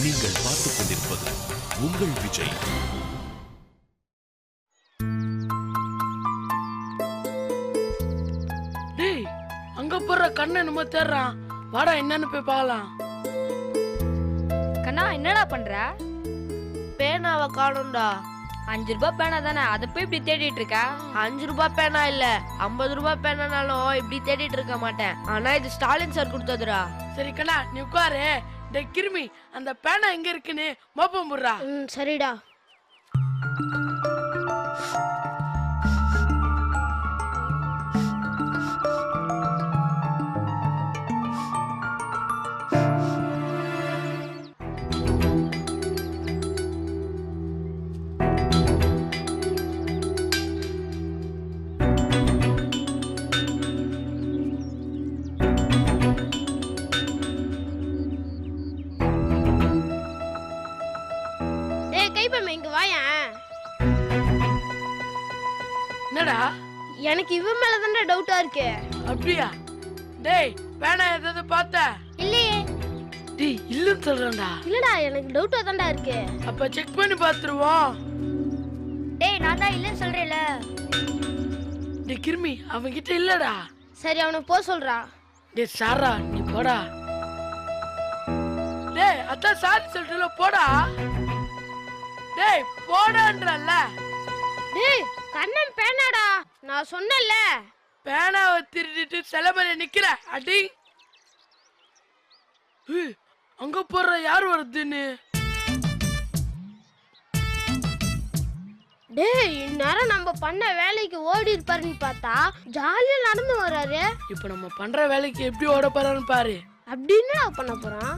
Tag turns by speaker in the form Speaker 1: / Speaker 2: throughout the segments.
Speaker 1: நீங்கள் பார்த்துக் கொண்டிருப்பது உங்கள் விஜய்.
Speaker 2: டேய், அங்க போற கண்ணை நம்ம தேடுறான். வாடா என்னன்னு போய் பார்க்கலாம்.
Speaker 3: கண்ணா என்னடா பண்ற?
Speaker 4: பேனாவை காணும்டா.
Speaker 3: 5 ரூபாய் பேனா தானே, அதை போய் இப்படி தேடிட்டு இருக்க?
Speaker 4: 5 ரூபாய் பேனா இல்ல, 50 ரூபாய் பேனானாலும் இப்படி தேடிட்டு இருக்க மாட்டேன். ஆனா இது ஸ்டாலின் சார் கொடுத்ததுடா.
Speaker 2: சரி கண்ணா நீ உட்காரு. டே கிருமி, அந்த பேனா எங்க இருக்குன்னு மோப்பம் போடுறா.
Speaker 4: சரிடா.
Speaker 2: என்னடா
Speaker 4: எனக்கு இவன் மேல தானே டவுட்டா இருக்கு.
Speaker 2: அப்படியா? டேய் பேனா ஏதாவது பார்த்த?
Speaker 4: இல்லையே.
Speaker 2: டேய் இல்லன்னு சொல்றேன்டா.
Speaker 4: இல்லடா எனக்கு டவுட்டா தான்டா இருக்கு.
Speaker 2: அப்ப செக் பண்ணி பாத்துருவோம்.
Speaker 4: டேய் நான் தான் இல்லன்னு சொல்றேல.
Speaker 2: டேய் கிருமி அவன் கிட்ட இல்லடா.
Speaker 4: சரி அவனை போ சொல்றா.
Speaker 2: டேய் சாரா நீ போடா. டேய் அதான் சாரி சொல்றல போடா. டேய் போடான்றல்ல.
Speaker 4: டேய் கண்ணன் பேனாடா, நான் சொன்னேன்ல.
Speaker 2: பேனாவை திருடிட்டு செலபரை நிக்கிற அடி. அங்க போற யார் வருதுன்னு.
Speaker 4: டேய் இந்நேரம் நம்ம பண்ண வேலைக்கு ஓடி இருப்பாருன்னு பார்த்தா ஜாலியா நடந்து வர்றாரு.
Speaker 2: இப்ப நம்ம பண்ற வேலைக்கு எப்படி ஓட போறான்னு பாரு.
Speaker 4: அப்படின்னு நான் பண்ண போறான்.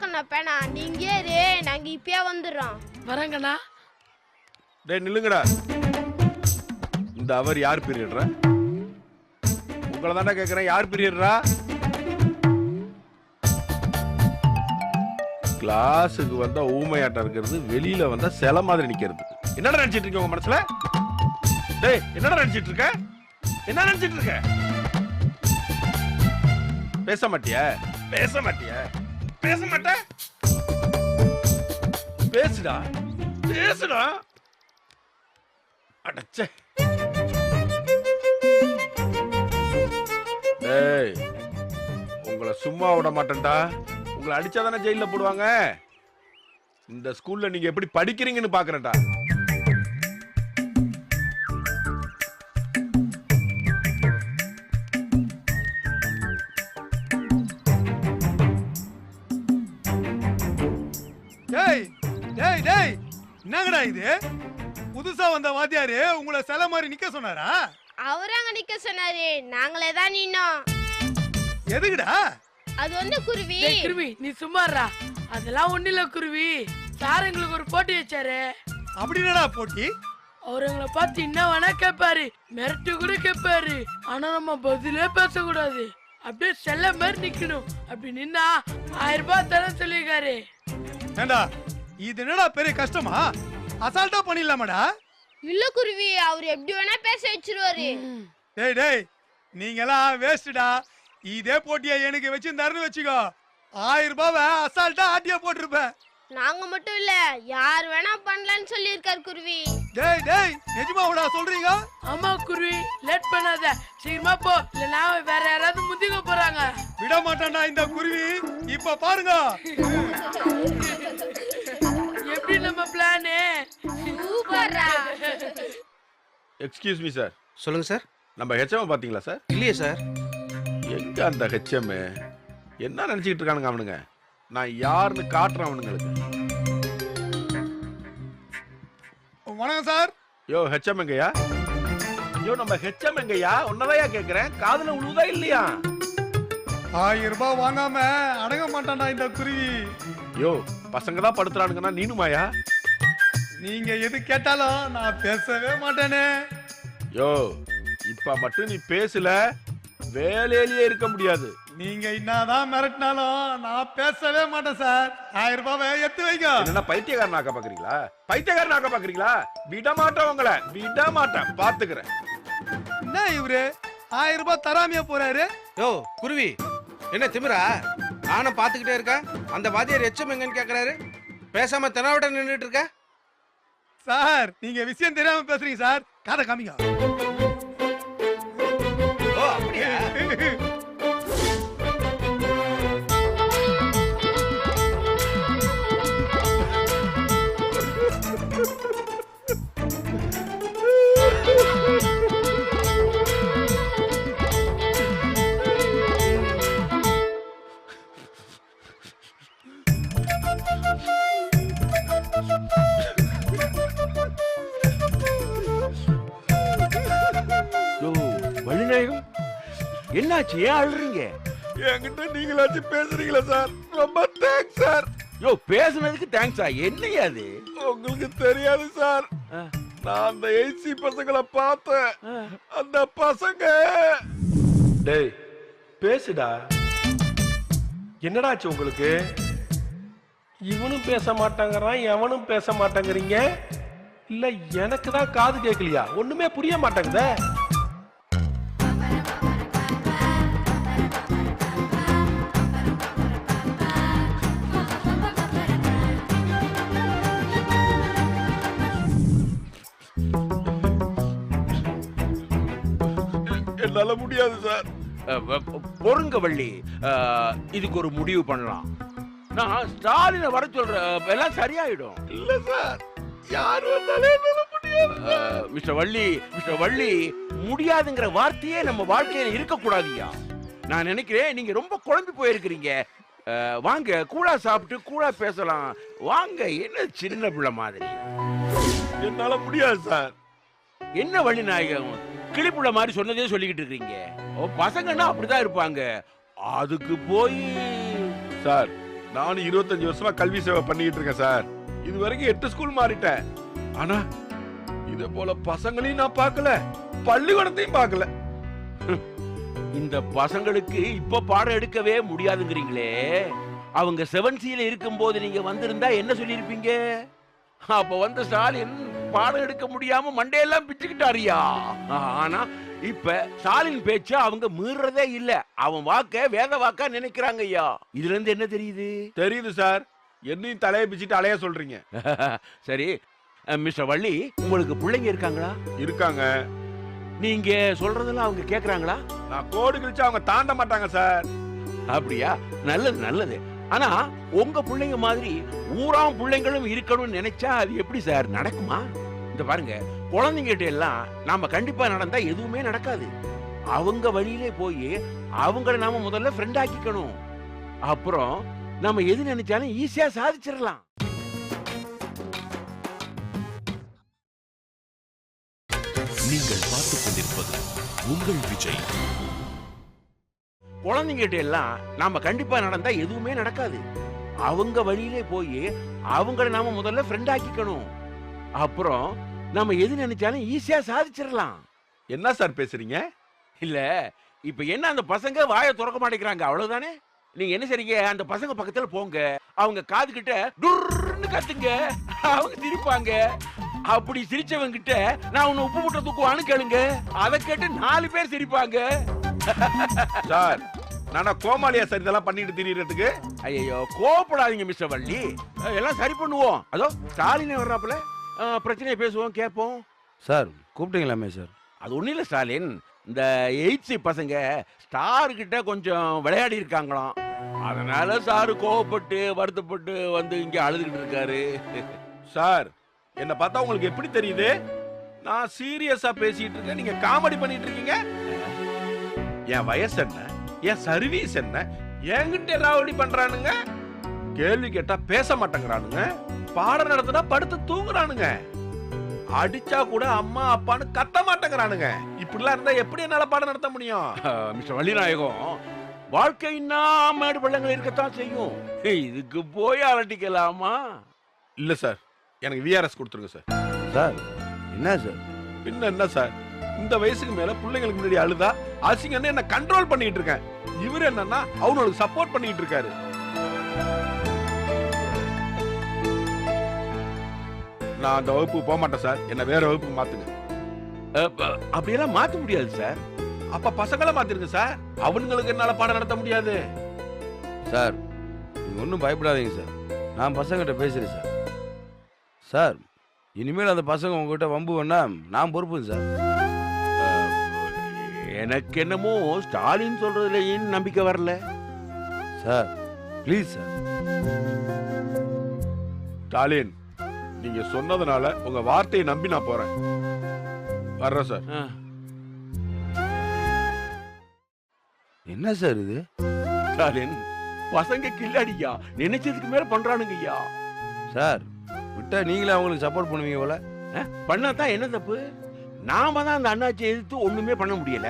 Speaker 4: கண்ணா பேனா நீங்க ஏறு, நாங்க இப்பயே வந்துடுறோம்.
Speaker 2: வரங்கண்ணா.
Speaker 5: டேய் நில்லுங்கடா. இந்த அவர் யார் பீரியட்ரா? உங்களை தானே கேட்குறேன், யார் பீரியட்ரா? கிளாஸுக்கு வந்தா ஊமையாட்டம் இருக்கிறது, வெளியில வந்தா சில மாதிரி நிக்கிறது. என்னடா நினைச்சிட்டு இருக்கீங்க உங்க மனசுல? டேய் என்னடா நினைச்சிட்டு இருக்க? என்ன நினைச்சிட்டு இருக்க? பேச மாட்டியா? பேச மாட்டியா? பேச மாட்ட? பேசுடா பேசுடா. அடச்சே. டேய் உங்களை சும்மா விட மாட்டேன்டா. உங்களை அடிச்சாதானே ஜெயில போடுவாங்க. இந்த ஸ்கூல்ல நீங்க எப்படி படிக்கிறீங்கன்னு பாக்குறேன்டா.
Speaker 6: என்னங்கடா இது? புதுசா வந்த வாத்தியாரு உங்களை சில மாதிரி நிக்க சொன்னாரா?
Speaker 4: அவராங்க நிக்க சொன்னாரு, நாங்களே தான் நின்னோம்.
Speaker 6: எதுக்குடா?
Speaker 4: அது வந்து குருவி.
Speaker 2: டேய் குருவி நீ சும்மாறா. அதெல்லாம் ஒண்ணு இல்ல குருவி. சார் எங்களுக்கு ஒரு போட்டி வச்சாரு.
Speaker 6: அப்படி என்னடா போட்டி?
Speaker 2: அவர் எங்களை பார்த்து என்ன வேணா கேட்பாரு, மிரட்டு கூட கேட்பாரு. ஆனா நம்ம பதிலே பேசக்கூடாது. அப்படியே செல்ல மாதிரி நிக்கணும். அப்படி நின்னா 1000 ரூபாய் தரேன்னு சொல்லியிருக்காரு.
Speaker 6: ஏண்டா இது என்னடா பெரிய கஷ்டமா? அசால்ட்டா பண்ணிடலாமாடா?
Speaker 4: இல்ல குருவி, அவர் எப்படி வேணா பேச வச்சிருவாரு.
Speaker 6: டேய் டேய் நீங்கெல்லாம் வேஸ்ட்டா. இதே போட்டியை எனக்கு வச்சிருந்தாருன்னு வச்சுக்கோ, 1000 ரூபாவை அசால்ட்டா ஆட்டியா போட்டிருப்பேன்.
Speaker 4: நாங்க மட்டும் இல்ல, யார் வேணா பண்ணலாம்னு சொல்லியிருக்காரு குருவி.
Speaker 6: டேய் டேய் நிஜமாவடா சொல்றீங்க?
Speaker 2: ஆமா குருவி, லேட் பண்ணாத, சீக்கிரமா போ, இல்லனா வேற யாராவது முந்திக்க போறாங்க.
Speaker 6: விட மாட்டான்டா இந்த குருவி. இப்ப பாருங்க
Speaker 2: எப்படி நம்ம பிளான்.
Speaker 4: சூப்பர்ரா.
Speaker 5: Excuse me sir.
Speaker 7: சொல்லுங்க சார்.
Speaker 5: நம்ம ஹெச்எம் பாத்தீங்களா சார்?
Speaker 7: இல்லையே சார்.
Speaker 5: எங்க அந்த ஹெச்எம்? என்ன நினைச்சிட்டு இருக்கானுங்க அவனுங்க? நான் யாருன்னு காட்டுறேன் அவனுங்களுக்கு.
Speaker 6: வணக்கம் சார்.
Speaker 5: யோ ஹெச்எம் எங்கயா? யோ நம்ம ஹெச்எம் எங்கயா? உன்னதையா கேக்குறேன், காதுல உழுதா இல்லையா?
Speaker 6: 1000 ரூபாய் வாங்காம அடங்க மாட்டான்டா இந்த குருவி.
Speaker 5: யோ பசங்க தான் படுத்துறானுங்கன்னா நீனுமாயா?
Speaker 6: நீங்க எது கேட்டாலும் நான் பேசவே மாட்டேனே.
Speaker 5: யோ இப்ப மட்டும் நீ பேசல, வேலையிலேயே இருக்க முடியாது.
Speaker 6: நீங்க என்னதான் மிரட்டினாலும் நான் பேசவே மாட்டேன் சார். 1000 ரூபாவை எடுத்து வைங்க.
Speaker 5: என்ன பைத்தியக்காரன் ஆக்க பாக்குறீங்களா? பைத்தியக்காரன் ஆக்க பாக்குறீங்களா? விட மாட்டேன் உங்களை, விட மாட்டேன், பாத்துக்கிறேன்.
Speaker 6: என்ன இவரு 1000 ரூபாய் தராமையா போறாரு.
Speaker 7: யோ குருவி, என்ன திமிரா? நானும் பாத்துக்கிட்டே இருக்கேன். அந்த வாத்தியார் எச்சம் எங்கன்னு கேக்குறாரு. பேசாம தெனாவட்ட நின்றுட்டு இருக்க.
Speaker 6: சார் நீங்க விஷயம் தெரியாம பேசுறீங்க சார். காதை காமிங்க.
Speaker 7: ஓ அப்படியா?
Speaker 5: யோ வள்ளிநாயகம், என்னாச்சு? ஏன் அழுறீங்க?
Speaker 6: என்கிட்ட நீங்களாச்சும் பேசுறீங்களா சார்? ரொம்ப தேங்க்ஸ் சார்.
Speaker 5: யோ பேசுனதுக்கு தேங்க்ஸா? என்னையா அது?
Speaker 6: உங்களுக்கு தெரியாது சார், நான் அந்த ஏசி பசங்களை பார்த்தேன். அந்த பசங்க
Speaker 8: டேய் பேசுடா. என்னடாச்சு உங்களுக்கு? இவனும் பேச மாட்டாங்கறான், எவனும் பேச மாட்டாங்கறீங்க. இல்ல எனக்கு தான் காது கேட்கலையா? ஒண்ணுமே புரிய மாட்டேங்குதே.
Speaker 6: என்னால முடியாது சார்.
Speaker 5: பொறுங்க வள்ளி, இதுக்கு ஒரு முடிவு பண்ணலாம். நான் ஸ்டாலினை வர சொல்றேன், எல்லாம் சரியாயிடும்.
Speaker 6: இல்ல சார், யார் வந்தாலும் என்னால முடியாது.
Speaker 5: மிஸ்டர் வள்ளி, முடியாதுங்கிற வார்த்தையே நம்ம வாழ்க்கையில இருக்க கூடாதுயா. நான் நினைக்கிறேன் நீங்க ரொம்ப குழம்பி போயிருக்கிறீங்க. வாங்க கூழா சாப்பிட்டு கூழா பேசலாம். வாங்க. என்ன சின்ன பிள்ளை மாதிரி?
Speaker 6: என்னால முடியாது சார்.
Speaker 5: என்ன வள்ளி நாயகம் கிளிப்புள்ள மாதிரி சொன்னதே சொல்லிக்கிட்டு இருக்கீங்க? பசங்கன்னா அப்படிதான் இருப்பாங்க. அதுக்கு போய்
Speaker 6: சார், நானும் 25 வருஷமா கல்வி சேவை பண்ணிட்டு இருக்கேன் சார். இது வரைக்கும் 8 ஸ்கூல் மாறிட்டேன். ஆனா இத போல பசங்களையும் நான் பார்க்கல, பள்ளிக்கூடத்தையும் பார்க்கல.
Speaker 5: இந்த பசங்களுக்கு இப்ப பாடம் எடுக்கவே முடியாதுங்கிறீங்களே. அவங்க 7Cல இருக்கும் போது நீங்க வந்திருந்தா என்ன சொல்லிருப்பீங்க? அப்ப வந்த ஸ்டாலின் பாடம் எடுக்க முடியாம மண்டையெல்லாம் பிச்சுக்கிட்டாரியா. ஆனா இப்ப ஸ்டாலின் பேச்ச அவங்க மீறதே இல்ல. அவன் வாக்க வேத வாக்கா நினைக்கிறாங்க ஐயா. இதுல இருந்து என்ன தெரியுது?
Speaker 6: தெரியுது சார், என்னையும் தலையை பிச்சுட்டு அலைய சொல்றீங்க.
Speaker 5: சரி மிஸ்டர் வள்ளி, உங்களுக்கு பிள்ளைங்க இருக்காங்களா?
Speaker 6: இருக்காங்க.
Speaker 5: நீங்க சொல்றதெல்லாம் அவங்க கேக்குறாங்களா?
Speaker 6: நான் கோடு கிழிச்சு அவங்க தாண்ட மாட்டாங்க சார்.
Speaker 5: அப்படியா? நல்லது நல்லது. ஆனா உங்க பிள்ளைங்க மாதிரி ஊராம் பிள்ளைங்களும் இருக்கணும்னு நினைச்சா அது எப்படி சார் நடக்குமா? இந்த பாருங்க, குழந்தைங்கிட்ட எல்லாம் நாம கண்டிப்பா நடந்தா எதுவுமே நடக்காது. அவங்க வழியிலே போய் அவங்கள நாம முதல்ல ஃப்ரெண்ட் ஆக்கிக்கணும். அப்புறம் நாம எது நினைச்சாலும் ஈஸியா சாதிச்சிடலாம்.
Speaker 1: நீங்கள் பார்த்துக் கொண்டிருப்பது உங்கள் விஜய்.
Speaker 5: குழந்தைங்கிட்ட எல்லாம் நாம கண்டிப்பா நடந்தா எதுவுமே நடக்காது. அவங்க வழியிலே போய் அவங்கள நாம முதல்ல ஃப்ரெண்ட் ஆக்கிக்கணும். அப்புறம் நாம எது நினைச்சாலும் ஈஸியா சாதிச்சிடலாம்.
Speaker 6: என்ன சார் பேசுறீங்க?
Speaker 5: இல்ல இப்ப என்ன, அந்த பசங்க வாயை திறக்க மாட்டேங்கிறாங்க, அவ்வளவுதானே. நீங்க என்ன செய்றீங்க, அந்த பசங்க பக்கத்துல போங்க, அவங்க காது கிட்ட டுர்ன்னு கத்துங்க, அவங்க சிரிப்பாங்க. அப்படி சிரிச்சவங்க கிட்ட நான் உன்னை உப்பு முட்டை தூக்குவான்னு கேளுங்க, அதை கேட்டு 4 பேர் சிரிப்பாங்க.
Speaker 6: சார், நானா கோமாளியா சார் இதெல்லாம் பண்ணிட்டு திரியறதுக்கு?
Speaker 5: ஐயோ கோபப்படாதீங்க மிஸ்டர் வள்ளி, எல்லாம் சரி பண்ணுவோம். அதோ ஸ்டாலினே வர்றாப்புல, பிரச்சனையை பேசுவோம், கேட்போம்.
Speaker 7: சார் கூப்பிட்டீங்களாமே சார்?
Speaker 5: அது ஒண்ணும் இல்ல ஸ்டாலின், இந்த 8C பசங்க ஸ்டார் கிட்ட கொஞ்சம் விளையாடி இருக்காங்களாம். அதனால சாரு கோவப்பட்டு வருத்தப்பட்டு வந்து இங்க அழுதுகிட்டு இருக்காரு.
Speaker 6: சார், என்ன பார்த்தா உங்களுக்கு எப்படி தெரியுது? நான் சீரியஸா பேசிட்டு இருக்கேன், நீங்க காமெடி பண்ணிட்டு இருக்கீங்க. என் வயசு என்ன, என் சர்வீஸ் என்ன, என்கிட்ட ராவடி பண்றானுங்க. கேள்வி கேட்டா பேச மாட்டேங்கிறானுங்க, பாடம் நடத்தினா படுத்து தூங்குறானுங்க, அடிச்சா கூட அம்மா அப்பான்னு கத்த மாட்டேங்கிறானுங்க. இப்படிலாம் இருந்தா எப்படி என்னால பாடம் நடத்த முடியும்?
Speaker 5: மிஸ்டர் வள்ளிநாயகம், வாழ்க்கைன்னா மேடு பள்ளங்கள் இருக்கத்தான் செய்யும். இதுக்கு போய் அலட்டிக்கலாமா?
Speaker 6: இல்ல சார், எனக்கு விஆர்எஸ் கொடுத்துருங்க சார்.
Speaker 7: சார் என்ன சார்?
Speaker 6: பின்ன என்ன சார், இந்த வயசுக்கு மேல பிள்ளைங்களுக்கு முன்னாடி அழுதா அசிங்கன்னு என்ன கண்ட்ரோல் பண்ணிட்டு இருக்கேன். இவர் என்னன்னா அவனுக்கு சப்போர்ட் பண்ணிட்டு இருக்காரு. நான் அந்த வகுப்புக்கு போக மாட்டேன் சார், என்ன வேற வகுப்புக்கு மாத்துங்க.
Speaker 5: அப்படியெல்லாம் மாத்த முடியாது சார்.
Speaker 6: அப்ப பசங்களை மாத்திருங்க சார். அவனுங்களுக்கு என்னால பாடம் நடத்த முடியாது.
Speaker 7: சார் நீங்க ஒன்றும் பயப்படாதீங்க சார். நான் பசங்கிட்ட பேசுறேன் சார். சார் இனிமேல் அந்த பசங்க உங்ககிட்ட வம்பு வேணா நான் பொறுப்புங்க சார்.
Speaker 5: எனக்கு என்னமோ ஸ்டாலின் சொல்றதுல ஏன் நம்பிக்கை வரல
Speaker 7: சார் ப்ளீஸ் சார்.
Speaker 6: ஸ்டாலின், நீங்க சொன்னதுனால உங்க வார்த்தையை நம்பி நான் போறேன். வர்றேன் சார்.
Speaker 7: என்ன சார் இது?
Speaker 5: ஸ்டாலின், பசங்க கில்லாடியா, நினைச்சதுக்கு மேல பண்றானுங்க ஐயா.
Speaker 7: சார் விட்டா நீங்களே அவங்களுக்கு சப்போர்ட் பண்ணுவீங்க போல.
Speaker 5: பண்ணாதான் என்ன தப்பு? நாம தான் அந்த அண்ணாச்சியை எதிர்த்து ஒண்ணுமே பண்ண முடியல.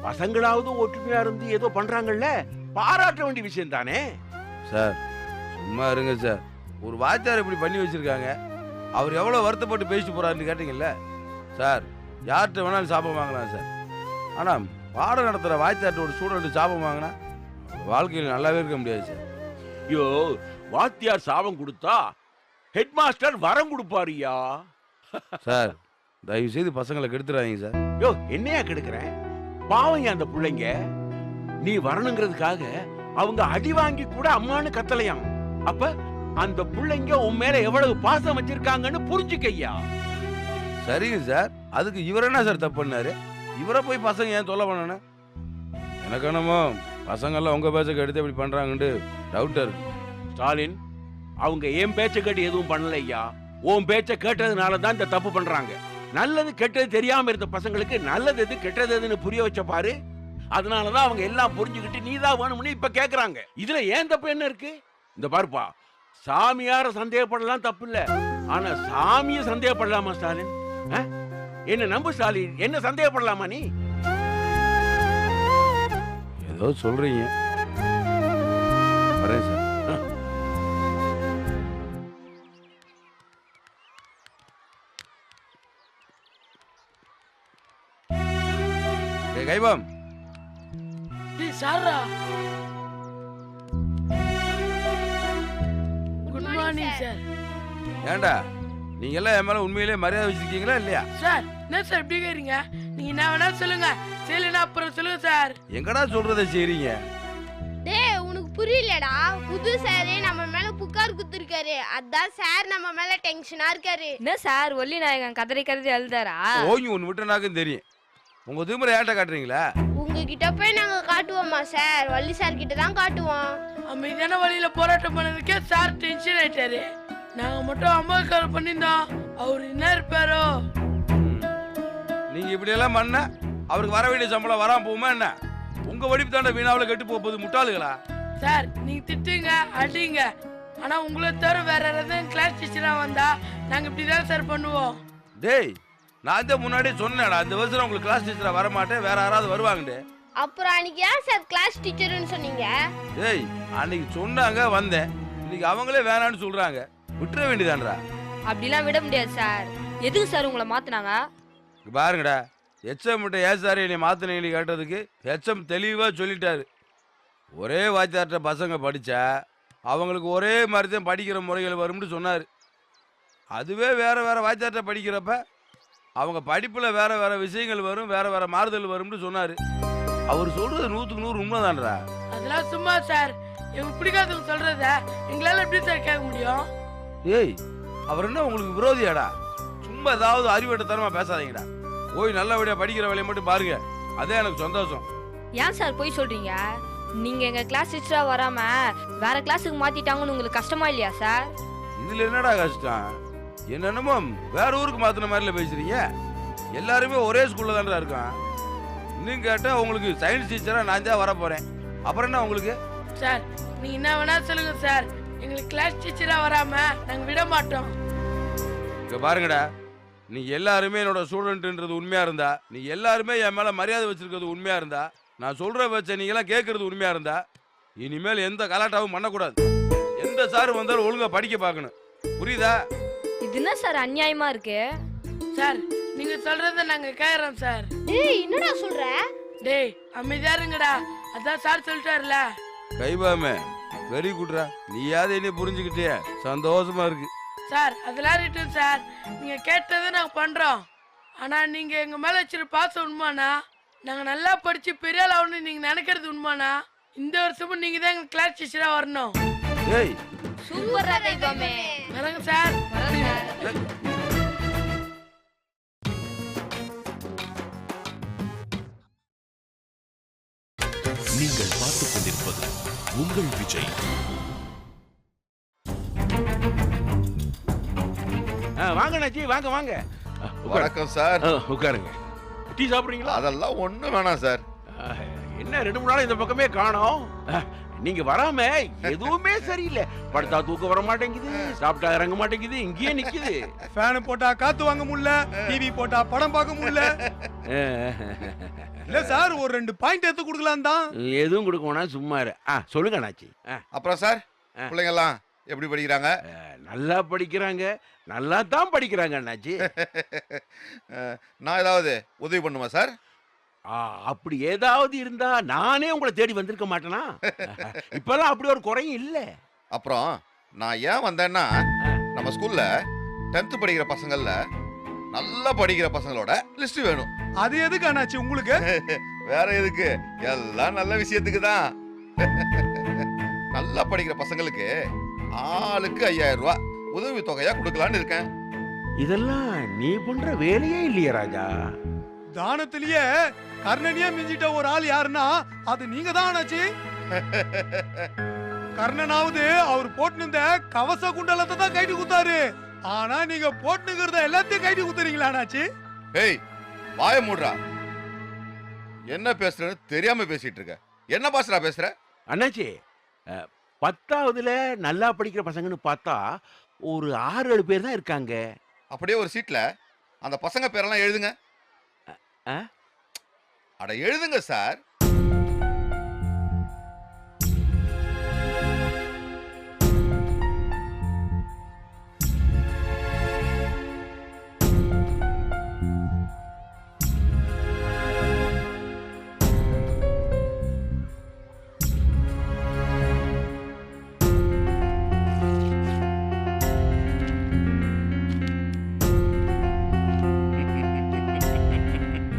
Speaker 5: பசங்களாவது ஒற்றுமையா இருந்து ஏதோ பண்றாங்கல்ல, பாராட்ட வேண்டிய விஷயம் தானே.
Speaker 7: சார் சும்மா இருங்க சார். ஒரு வாத்தியார் இப்படி பண்ணி வச்சிருக்காங்க. அவர் எவ்வளவு வருத்தப்பட்டு பேசிட்டு போறாருன்னு கேட்டீங்கல்ல சார். யார்கிட்ட வேணாலும் சாபம் வாங்கலாம் சார். ஆனா பாடம் நடத்துற வாத்தியார்ட்ட ஒரு ஸ்டூடெண்ட் சாபம் வாங்கினா வாழ்க்கையில் நல்லாவே இருக்க முடியாது சார்.
Speaker 5: ஐயோ, வாத்தியார் சாபம் கொடுத்தா ஹெட் மாஸ்டர் வரம் கொடுப்பாருயா.
Speaker 7: சார் தயவு செய்து பசங்களை கெடுத்துறாதீங்க சார்.
Speaker 5: யோ, என்னையா கெடுக்கிறேன்? பாவம் அந்த பிள்ளைங்க. நீ வரணுங்கிறதுக்காக அவங்க அடி வாங்கி கூட அம்மானு கத்தலையாம். அப்ப அந்த பிள்ளைங்க உன் மேல எவ்வளவு பாசம் வச்சிருக்காங்கன்னு புரிஞ்சுக்கையா.
Speaker 7: சரிங்க சார். அதுக்கு இவர் என்ன சார் தப்பு பண்ணாரு? இவரை போய் பசங்க ஏன் தொல்லை பண்ணணும்? எனக்கு என்னமோ பசங்கள்லாம் உங்க பேச்சை எடுத்து இப்படி பண்றாங்கன்னு டவுட்டா இருக்கு.
Speaker 5: ஸ்டாலின், அவங்க என் பேச்சை கேட்டு எதுவும் பண்ணலையா. உன் பேச்சை கேட்டதுனால தான் இந்த தப்பு பண்றாங்க. நல்லது கெட்டது தெரியாம இருந்த பசங்களுக்கு நல்லது எது கெட்டது எதுன்னு புரிய வச்ச பாரு. அதனாலதான் அவங்க எல்லாம் புரிஞ்சுக்கிட்டு நீதான் வேணும்னு இப்ப கேக்குறாங்க. இதுல ஏன் தப்பு என்ன இருக்கு? இந்த பாருப்பா, சாமியார சந்தேகப்படலாம் தப்பு இல்ல, ஆனா சாமிய சந்தேகப்படலாமா ஸ்டாலின்? என்ன நம்பு ஸ்டாலின், என்ன சந்தேகப்படலாமா நீ?
Speaker 7: ஏதோ சொல்றீங்க. வரேன் சார். கைபம்
Speaker 2: சாரா, குட் மார்னிங் சார்.
Speaker 7: ஏண்டா நீங்க எல்லாம் என் மேல உண்மையிலேயே மரியாதை வச்சிருக்கீங்களா இல்லையா?
Speaker 2: சார் என்ன சார் இப்படி கேக்குறீங்க? நீங்க என்ன வேணா சொல்லுங்க, செய்யலனா அப்புறம் சொல்லுங்க சார்.
Speaker 7: எங்கடா சொல்றதை செய்றீங்க?
Speaker 9: டேய் உனக்கு புரியலடா. புது சார் நம்ம மேல புகார் குடுத்திருக்காரு. அதான் சார் நம்ம மேல டென்ஷனா இருக்காரு.
Speaker 3: என்ன சார் ஒல்லி நாயகன் கதறி கதறி அழுதாரா?
Speaker 7: ஓய்வு ஒன்று விட்டனாக்கும் தெரியும். உங்க திமிரை ஏன்டா காட்டுறீங்களா?
Speaker 9: உங்ககிட்ட போய் நாங்க காட்டுவோமா சார்? வள்ளி சார் கிட்ட தான் காட்டுவோம்.
Speaker 2: அமைதியான வழியில போராட்டம் பண்ணதுக்கே சார் டென்ஷன் ஆயிட்டாரு. நாங்க மட்டும் அம்மா கால் பண்ணிருந்தோம், அவர் என்ன இருப்பாரோ.
Speaker 7: நீங்க இப்படி எல்லாம் பண்ண அவருக்கு வர வேண்டிய சம்பளம் வராம போகுமா என்ன? உங்க வடிப்பு தாண்ட வீணாவில் கெட்டு போகுது முட்டாளுகளா?
Speaker 2: சார் நீங்க திட்டுங்க அடிங்க, ஆனா உங்களை தவிர வேற யாராவது கிளாஸ் டீச்சரா வந்தா நாங்க இப்படிதான் சார் பண்ணுவோம்.
Speaker 7: டேய் நான் தான் முன்னாடியே சொன்னேன்டா, இந்த வருஷம் உங்களுக்கு கிளாஸ் டீச்சரா வர மாட்டேன், வேற யாராவது வருவாங்கடே.
Speaker 9: அப்புறம் அன்னைக்கு ஏன் சார் கிளாஸ் டீச்சர்னு சொன்னீங்க?
Speaker 7: டேய் அன்னைக்கு சொன்னாங்க வந்தேன், இன்னைக்கு அவங்களே வேணான்னு சொல்றாங்க. விட்டுற வேண்டியதான்றா.
Speaker 3: அப்படிலாம் விட முடியாது சார். எதுக்கு சார் உங்களை மாத்தினாங்க?
Speaker 7: பாருங்கடா, ஹெச்எம் கிட்ட ஏன் சார் என்னை மாத்தினீங்க கேட்டதுக்கு ஹெச்எம் தெளிவா சொல்லிட்டாரு. ஒரே வாத்தியார்ட்ட பசங்க படிச்சா அவங்களுக்கு ஒரே மாதிரி தான் படிக்கிற முறைகள் வரும்னு சொன்னார். அதுவே வேற வேற வாத்தியார்ட்ட படிக்கிறப்ப அவங்க படிப்புல வேற வேற விஷயங்கள் வரும், வேற வேற மாறுதல் வரும்னு சொன்னாரு. அவர் சொல்றது 100க்கு 100 உண்மைதான்றா.
Speaker 2: அதெல்லாம் சும்மா சார், எங்க பிடிக்காதவங்க சொல்றத எங்களால எப்படி சார் கேட்க முடியும்?
Speaker 7: ஏய் அவர் என்ன உங்களுக்கு விரோதியாடா? சும்மா ஏதாவது அறிவட்டத்தனமா பேசாதீங்கடா. போய் நல்லபடியா படிக்கிற வேலையை மட்டும் பாருங்க, அதே எனக்கு சந்தோஷம்.
Speaker 3: ஏன் சார் போய் சொல்றீங்க? நீங்க எங்க கிளாஸ் டீச்சரா வராம வேற கிளாஸுக்கு மாத்திட்டாங்கன்னு உங்களுக்கு கஷ்டமா இல்லையா சார்?
Speaker 7: இதுல என்னடா கஷ்டம்? என்னென்னமோ வேற ஊருக்கு மாத்தின மாதிரில பேசுறீங்க. எல்லாருமே ஒரே ஸ்கூல்ல தான்டா இருக்கோம். இன்னும் கேட்டா உங்களுக்கு சயின்ஸ் டீச்சரா நான் தான் வர போறேன். அப்புறம் என்ன உங்களுக்கு?
Speaker 2: சார் நீங்க என்ன வேணா சொல்லுங்க சார், எங்களுக்கு கிளாஸ் டீச்சரா வராம நாங்க விட மாட்டோம்.
Speaker 7: இங்க பாருங்கடா, நீ எல்லாருமே என்னோட ஸ்டூடெண்ட்ன்றது உண்மையா இருந்தா, நீ எல்லாருமே என் மேல மரியாதை வச்சிருக்கிறது உண்மையா இருந்தா, நான் சொல்ற வச்ச நீங்க எல்லாம் கேட்கறது உண்மையா இருந்தா, இனிமேல் எந்த கலாட்டாவும் பண்ணக்கூடாது. எந்த சார் வந்தாலும் ஒழுங்கா படிக்க பார்க்கணும். புரியுதா?
Speaker 3: இது என்ன சார் அநியாயமா இருக்கு?
Speaker 2: சார் நீங்க சொல்றத நாங்க கேக்குறோம் சார்.
Speaker 9: டேய் என்னடா சொல்ற?
Speaker 2: டேய் அமைதியா இருங்கடா, அதான் சார் சொல்லிட்டாருல.
Speaker 7: கைபாமே வெரி குட்ரா, நீயாவது என்ன புரிஞ்சுக்கிட்டிய, சந்தோஷமா இருக்கு.
Speaker 2: சார் அதெல்லாம் ரிட்டன் சார், நீங்க கேட்டதை நாங்க பண்றோம். ஆனா நீங்க எங்க மேல வச்சிருக்க பாசம் உண்மைனா நாங்க நல்லா படிச்சு பெரிய ஆள் ஆகணும்னு நீங்க நினைக்கிறது உண்மைனா இந்த வருஷமும் நீங்க தான் எங்க கிளாஸ் டீச்சரா வரணும்.
Speaker 7: ஏய்
Speaker 3: சூப்பரா தெய்வமே.
Speaker 2: வரங்க சார்.
Speaker 1: நீங்கள் பார்த்துக் கொண்டிருப்பது உங்கள் விஜய்.
Speaker 5: வாங்க அண்ணாச்சி, வாங்க வாங்க.
Speaker 6: வணக்கம் சார்.
Speaker 5: உட்காருங்க. டீ சாப்பிடுறீங்களா?
Speaker 6: அதெல்லாம் ஒண்ணும் வேணாம் சார்.
Speaker 5: என்ன 2-3 நாள் இந்த பக்கமே காணோம். நீங்க வராம எதுவுமே சரியில்லை. படுத்தா தூக்க வர மாட்டேங்குது, சாப்பிட்டா இறங்க மாட்டேங்குது, இங்கேயே நிக்குது.
Speaker 10: ஃபேன் போட்டா காத்து வாங்க முடியல, டிவி போட்டா படம் பார்க்க முடியல. இல்ல சார், ஒரு 2 பாயிண்ட் எடுத்து கொடுக்கலாம் தான்.
Speaker 5: எதுவும் கொடுக்க வேணாம், சும்மா இரு. சொல்லுங்க அண்ணாச்சி.
Speaker 6: அப்புறம் சார், பிள்ளைங்க எல்லாம் எப்படி படிக்கிறாங்க?
Speaker 5: நல்லா படிக்கிறாங்க, நல்லா தான் படிக்கிறாங்க அண்ணாச்சி.
Speaker 6: நான் ஏதாவது உதவி பண்ணுமா சார்?
Speaker 5: அப்படி ஏதாவது இருந்தா நானே உங்களை தேடி வந்திருக்க மாட்டேனா? இப்பெல்லாம் அப்படி ஒரு குறையும் இல்ல.
Speaker 6: அப்புறம் நான் ஏன் வந்தேன்னா, நம்ம ஸ்கூல்ல 10th படிக்கிற பசங்கள்ல நல்லா படிக்கிற பசங்களோட லிஸ்ட் வேணும்.
Speaker 10: அது எதுக்கு அண்ணாச்சி உங்களுக்கு?
Speaker 6: வேற எதுக்கு, எல்லாம் நல்ல விஷயத்துக்கு தான். நல்லா படிக்கிற பசங்களுக்கு ஆளுக்கு 5000 ரூபாய் உதவி தொகையா கொடுக்கலான்னு இருக்கேன்.
Speaker 5: இதெல்லாம் நீ பண்ற வேலையே இல்லையே ராஜா.
Speaker 10: தானத்திலேயே கர்ணனியா மிஞ்சிட்ட ஒரு ஆள் யாருன்னா அது நீங்க தான் அண்ணாச்சி. கர்ணனாவது அவர் போட்டுந்த கவச குண்டலத்தை தான் கைட்டு குத்தாரு. ஆனா நீங்க போட்டுங்கிறத எல்லாத்தையும் கைட்டு குத்துறீங்களா அண்ணாச்சி?
Speaker 6: ஏய், வாய மூடுறா. என்ன பேசுறேன்னு தெரியாம பேசிட்டு இருக்க. என்ன பாசறா பேசுற?
Speaker 5: அண்ணாச்சி, 10ஆவதுல நல்லா படிக்கிற பசங்கன்னு பார்த்தா ஒரு 6-7 பேர் தான் இருக்காங்க.
Speaker 6: அப்படியே ஒரு சீட்ல அந்த பசங்க பேரெல்லாம் எழுதுங்க. அட எழுதுங்க சார்.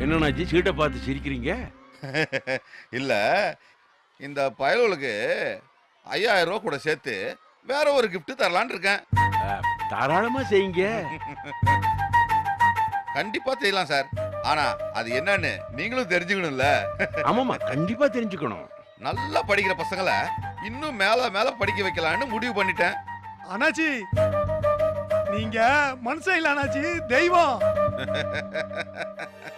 Speaker 5: என்னண்ணாச்சி சீட்டை பார்த்து சிரிக்கிறீங்க?
Speaker 6: இல்ல, இந்த பயலுக்கு 5000 ரூபாய் கூட சேர்த்து வேற ஒரு gift தரலான்னு இருக்கேன்.
Speaker 5: தாராளமா செய்யுங்க.
Speaker 6: கண்டிப்பா செய்யலாம் சார். ஆனா அது என்னன்னு நீங்களும் தெரிஞ்சுக்கணும்ல.
Speaker 5: ஆமாமா, கண்டிப்பா தெரிஞ்சுக்கணும்.
Speaker 6: நல்லா படிக்கிற பசங்களை இன்னும் மேல மேல படிக்க வைக்கலான்னு முடிவு பண்ணிட்டேன்.
Speaker 10: அண்ணாச்சி, நீங்க மனுஷன் இல்ல அண்ணாச்சி, தெய்வம்.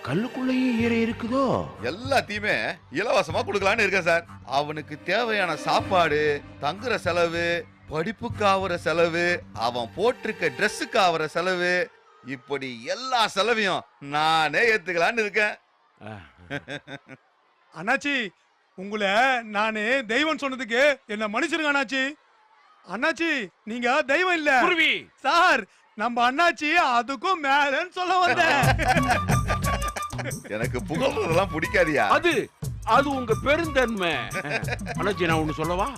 Speaker 5: கல்லுக்குள்ளேயே ஈரம் இருக்குதோ?
Speaker 6: எல்லாத்தையுமே இலவசமா கொடுக்கலான்னு இருக்கேன் சார். அவனுக்கு தேவையான சாப்பாடு, தங்குற செலவு, படிப்புக்கு ஆகிற செலவு, அவன் போட்டிருக்க ட்ரெஸ்ஸுக்கு ஆகிற செலவு, இப்படி எல்லா செலவையும் நானே ஏத்துக்கலான்னு இருக்கேன்.
Speaker 10: அண்ணாச்சி, உங்களை நானே தெய்வம் சொன்னதுக்கு என்ன மன்னிச்சிருங்க அண்ணாச்சி. அண்ணாச்சி, நீங்க தெய்வம் இல்ல சார். நம்ம அண்ணாச்சி அதுக்கும் மேலன்னு சொல்ல வந்தேன்.
Speaker 6: எனக்கு புகழ்றதெல்லாம் பிடிக்காதியா?
Speaker 5: அது உங்க பெருந்தன்மை. அண்ணாச்சி, நான் ஒண்ணு சொல்லவா?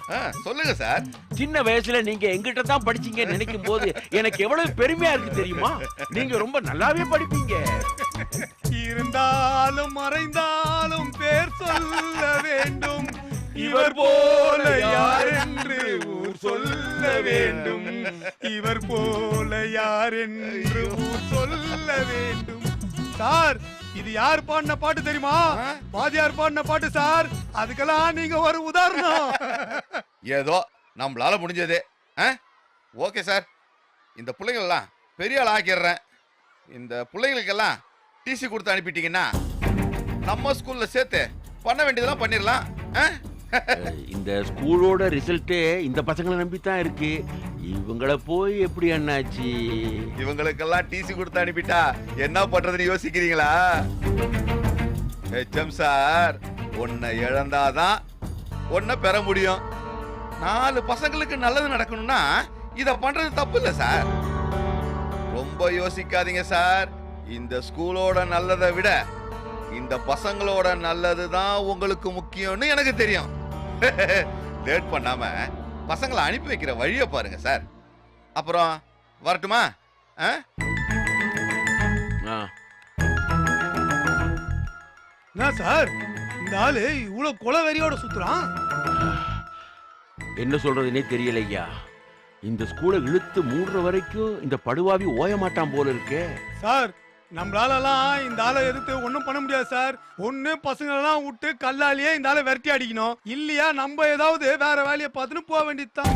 Speaker 6: சொல்லுங்க சார்.
Speaker 5: சின்ன வயசுல நீங்க எங்கிட்ட தான் படிச்சீங்கன்னு நினைக்கும் போது எனக்கு எவ்வளவு பெருமையா இருக்கு தெரியுமா? நீங்க ரொம்ப நல்லாவே படிப்பீங்க.
Speaker 10: இருந்தாலும் மறைந்தாலும் பேர் சொல்ல வேண்டும், இவர் போல யார் என்று ஊர் சொல்ல வேண்டும், இவர் போல யார் என்று ஊர் சொல்ல வேண்டும். சார், இது யார் பாடின பாட்டு தெரியுமா? வாத்தியார் பாடின பாட்டு சார். அதுக்கெல்லாம் நீங்க ஒரு உதாரணம்.
Speaker 6: ஏதோ நம்மளால முடிஞ்சது. ஓகே சார், இந்த பிள்ளைங்களெல்லாம் பெரிய ஆள் ஆக்கிடுறேன். இந்த பிள்ளைங்களுக்கெல்லாம் டிசி கொடுத்து அனுப்பிட்டீங்கன்னா நம்ம ஸ்கூல்ல சேர்த்து பண்ண வேண்டியதெல்லாம் பண்ணிடலாம்.
Speaker 5: இந்த ஸ்கூலோட ரிசல்ட்டே இந்த பசங்களை நம்பித்தான் இருக்கு. இவங்கள போய் எப்படி அண்ணாச்சி?
Speaker 6: இவங்களுக்கெல்லாம் டிசி கொடுத்து அனுப்பிட்டா என்ன பண்றதுன்னு யோசிக்கிறீங்களா? ஹெச்எம் சார், ஒன்ன இழந்தாதான் ஒன்ன பெற முடியும். 4 பசங்களுக்கு நல்லது நடக்கணும்னா இத பண்றது தப்பு இல்ல சார். ரொம்ப யோசிக்காதீங்க சார். இந்த ஸ்கூலோட நல்லதை விட இந்த பசங்களோட நல்லதுதான் உங்களுக்கு முக்கியம்னு எனக்கு தெரியும். லேட் பண்ணாம பசங்களை அனுப்பி வைக்கிற வழியை பாருங்க சார். அப்புறம் வரட்டுமா?
Speaker 10: என்ன சார் இந்த ஆளு இவ்வளவு கொலை வெறியோட சுத்துறான்?
Speaker 5: என்ன சொல்றதுன்னே தெரியல ஐயா. இந்த ஸ்கூலை இழுத்து மூடுற வரைக்கும் இந்த படுவாவி ஓய மாட்டான் போல இருக்கே.
Speaker 10: சார் நம்மளாலலாம் இந்த ஆளை எதிர்த்து ஒன்றும் பண்ண முடியாது சார். ஒன்று பசங்களெல்லாம் விட்டு கல்லாலேயே இந்த ஆளை விரட்டி அடிக்கணும், இல்லையா நம்ம ஏதாவது வேற வேலையை பார்த்துன்னு போக வேண்டியதுதான்.